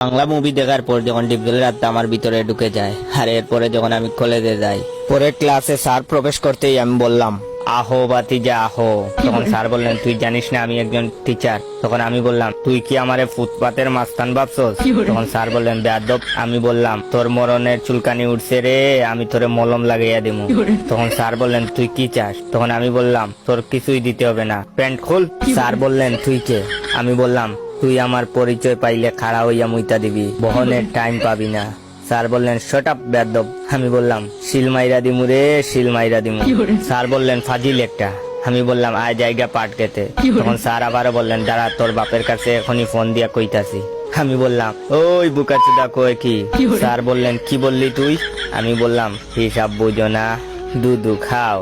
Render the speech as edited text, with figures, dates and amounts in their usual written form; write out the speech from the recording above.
Bangla movie দেখার পর যখন ডিপজলের আত্মা আমার ভিতরে ঢুকে যায়, আর এরপরে যখন আমি কলেজে যাই, পরে ক্লাসে স্যার প্রবেশ করতেই আমি বললাম, আহো বাতিজা আহো। তখন স্যার বললেন, তুই জানিস না আমি একজন টিচার? তখন আমি বললাম, তুই কি আমারে ফুটপাতের মাস্তান ভাবছস? তখন স্যার বললেন, বেয়াদব। আমি বললাম, তোর মরণের চুলকানি উঠছে রে, আমি তোরে মলম লাগাইয়া দিমু। তখন স্যার বললেন, তুই কি চাস? তখন আমি বললাম, তোর কিছুই দিতে হবে না, প্যান্ট খুল। স্যার বললেন, তুই কে? আমি বললাম, তুই আমার পরিচয় পাইলে খাড়া হইয়া মুইতা দিবি, বহনের টাইম পাবি না। স্যার বললেন, শট আপ বেয়াদব। আমি বললাম, শিল মাইরা দিমু রে, শিল মাইরা দিমু। স্যার বললেন, ফাজিল একটা। আমি বললাম, আয় জায়গা পাট খেতে। তখন স্যার আবারও বললেন, দাঁড়া, তোর বাপের কাছে এখনই ফোন দিয়া কইতাছি। আমি বললাম, ওই বুকাচুদা কয় কি? স্যার বললেন, কি বললি তুই? আমি বললাম, হিসাব বুঝো না, দুধু খাও।